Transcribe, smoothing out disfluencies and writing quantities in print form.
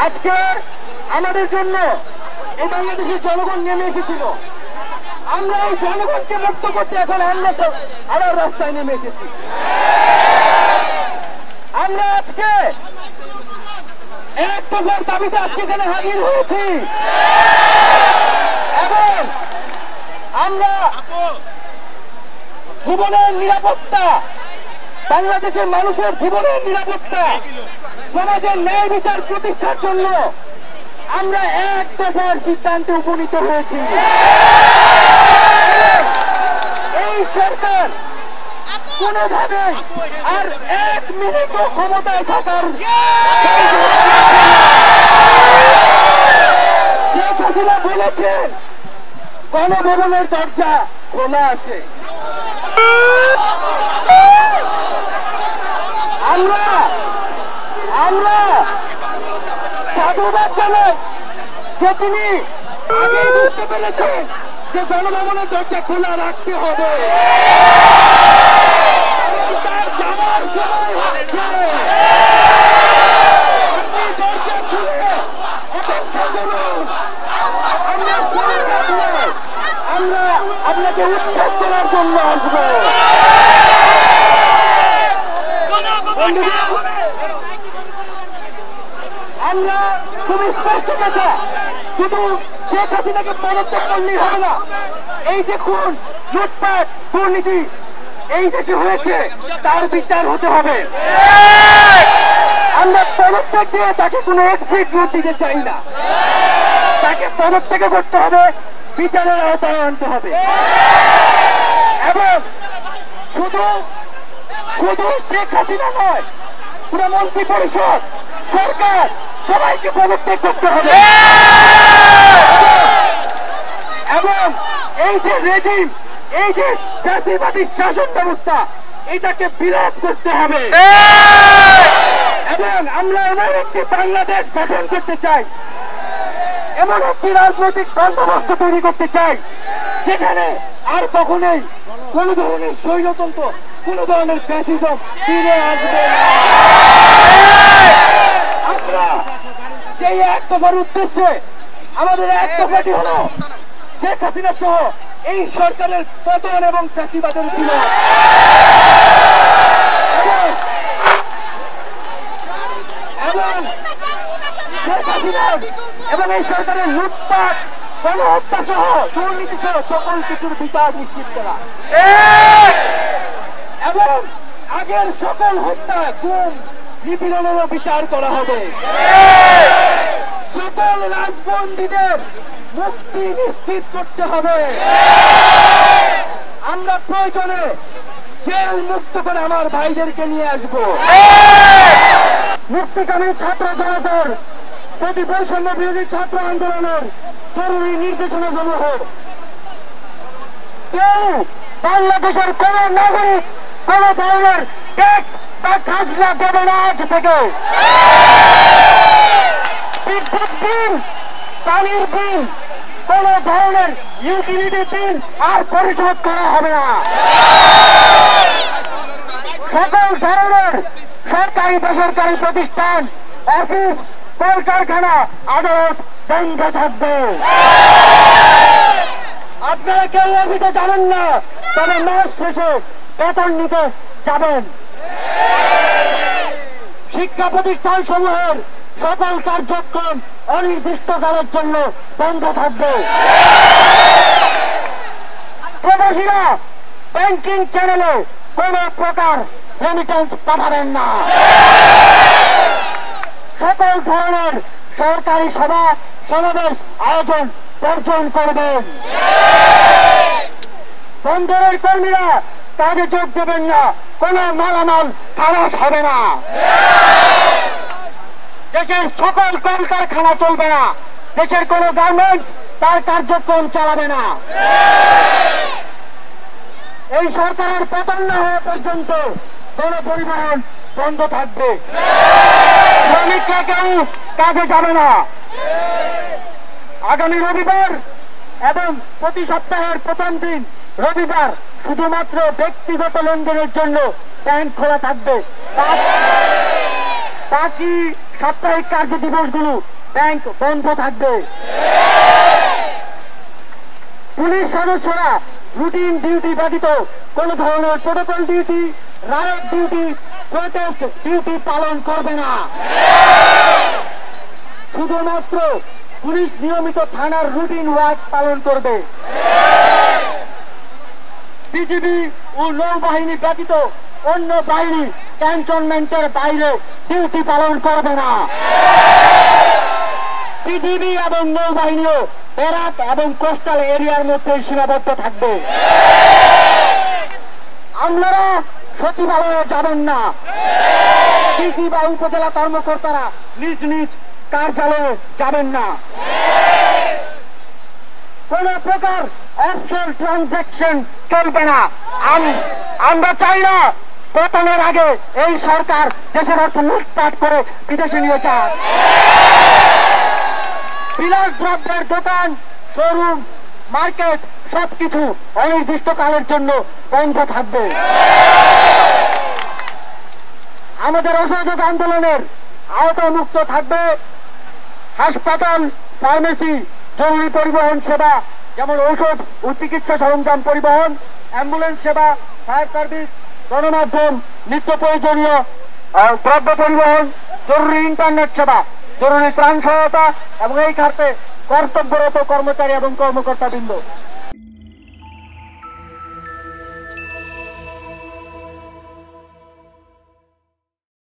আজকে আমাদের জন্য এই বাংলাদেশের জনগণ নেমে এসেছিল। আমরা এই জনগণকে মুক্ত করতে এখন আমরা আবার রাস্তায় নেমে এসেছি। আমরা আজকে এক দফার দাবিতে আজকে এখানে হাজির হয়েছি এবং আমরা জীবনের নিরাপত্তা, বাংলাদেশের মানুষের জীবনের নিরাপত্তা, সমাজের ন্যায় বিচার প্রতিষ্ঠার জন্য আমরা এক দফার সিদ্ধান্তে উপনীত হয়েছি। এই সরকার কোনোভাবে আর এক মিনিটও ক্ষমতায় থাকার শেখ হাসিনা বলেছেন গণভবনের দরজা খোলা আছে। আমরা সাধুবাদ জানাই যে তিনি আগেই বুঝতে পেরেছেন যে গণভবনের দরজা খোলা রাখতে হবে। তার যাওয়ার সময় হচ্ছে, আপনি দরজা খুলে অপেক্ষা করুন। আমরা আপনাকে উৎখাত করার জন্য আসবো। আমরা খুবই স্পষ্ট কথা, শুধু শেখ হাসিনাকে পদত্যাগ করলেই হবে না। এই যে খুন, লুটপাট, দুর্নীতি এই দেশে হয়েছে তার বিচার হতে হবে। আমরা পদত্যাগ দিয়ে তাকে কোনো এক্সিট রুট দিতে চাই না। তাকে পদত্যাগ করতে হবে, বিচারের আওতায় আনতে হবে এবং শুধু শেখ হাসিনা নয়, পুরো মন্ত্রী পরিষদ, সরকার সবাইকে পদত্যাগ করতে হবে এবং এই যে রেজিম, এই যে জাতিবাদী শাসন ব্যবস্থা, এটাকে বিরোধ করতে হবে এবং আমরা এমন একটি বাংলাদেশ গঠন করতে চাই, এমন একটি রাজনৈতিক বন্দোবস্ত তৈরি করতে চাই যেখানে আর কখনোই কোন ধরনের স্বৈরতন্ত্র, কোন ধরনের ফ্যাসিজম ফিরে আসবে না। আমরা সেই এক দফার উদ্দেশ্যে আমাদের এক দফাটি হলো শেখ হাসিনা সহ এই সরকারের পতন এবং ফ্যাসিবাদের বিরোধ এবং এই সরকারের লুটপাট, গণহত্যা সহ দুর্নীতি সহ সকল কিছুর বিচার নিশ্চিত করা এবং আগের সকল হত্যা, গুম, নিপীড়নেরও বিচার করা হবে। সকল রাজবন্দীদের মুক্তি নিশ্চিত করতে হবে। আমরা প্রয়োজনে জেল মুক্ত করে আমার ভাইদেরকে নিয়ে আসবো। মুক্তিকামী ছাত্র জনতার প্রতি বৈষম্য বিরোধী ছাত্র আন্দোলনের জরুরি নির্দেশনা সমূহ কেউ বাংলাদেশের কোন নাগরিক কোন ধরনের ট্যাক্স বা খাজনা দেবে না। আজ থেকে বিদ্যুৎ বিল, পানির বিল, কোন ধরনের ইউটিলিটি বিল আর পরিশোধ করা হবে না। সকল ধরনের সরকারি বেসরকারি প্রতিষ্ঠান, অফিস, কলকারখানা, আদালত বন্ধ থাকবে। আপনারা কেউ অফিসে যাবেন না, তবে মাস শেষে বেতন নিতে যাবেন। শিক্ষা প্রতিষ্ঠান সমূহের সকল কার্যক্রম অনির্দিষ্টকালের জন্য বন্ধ থাকবে। প্রবাসীরা ব্যাংকিং চ্যানেলে কোন প্রকার রেমিটেন্স পাঠাবেন না। সকল ধরনের সরকারি সভা সমাবেশ আয়োজন বর্জন করবেন। বন্দরের কর্মীরা কাজে যোগ দেবেন না, কোন মালামাল খালাস হবে না। দেশের সকল কলকারখানা চলবে না, দেশের কোন গার্মেন্টস তার কার্যক্রম চালাবে না। এই সরকারের পতন না হওয়া পর্যন্ত গণপরিবহন বন্ধ থাকবে। শ্রমিকরা কেউ কাজে যাবে না। আগামী রবিবার এবং প্রতি সপ্তাহের প্রথম দিন রবিবার শুধুমাত্র ব্যক্তিগত লেনদেনের জন্য ব্যাংক খোলা থাকবে। বাকি সাপ্তাহিক কার্য দিবসগুলো ব্যাংক বন্ধ থাকবে। পুলিশ সদস্যরা রুটিন ডিউটি ব্যতীত কোন ধরনের protocol duty, riot duty, protest duty পালন করবে না। শুধুমাত্র পুলিশ নিয়মিত থানার রুটিন ওয়ার্ক পালন করবে। বিজিবি ও নৌবাহিনী ব্যতীত অন্য বাহিনী ক্যান্টনমেন্টের বাইরে ডিউটি পালন করবে না। বিজিবি এবং নৌবাহিনীও ব্যারাক এবং কোস্টাল এরিয়ার মধ্যে সীমাবদ্ধ থাকবে। আপনারা সচিবালয়ে যাবেন না। ডিসি বা উপজেলা কর্মকর্তারা নিজ নিজ কার্যালয়ে যাবেন না। কোন প্রকার অফশোর ট্রানজাকশন চলবে না। আমরা চাই না পতনের আগে এই সরকার দেশের অর্থ লুটপাট করে বিদেশে নিয়ে যাক। বিলাস দ্রব্যের দোকান, শোরুম, মার্কেট সবকিছু অনির্দিষ্টকালের জন্য বন্ধ থাকবে। আমাদের অসহযোগ আন্দোলনের আওতামুক্ত থাকবে হাসপাতাল, ফার্মেসি, জরুরি পরিবহন সেবা যেমন ঔষধ ও চিকিৎসা সরঞ্জাম পরিবহন, অ্যাম্বুলেন্স সেবা, ফায়ার সার্ভিস, গণমাধ্যম, নিত্য প্রয়োজনীয় দ্রব্য পরিবহন, জরুরি ইন্টারনেট সেবা, জরুরি ত্রাণ সহায়তা এবং এই খাতে কর্তব্যরত কর্মচারী এবং কর্মকর্তাবৃন্দ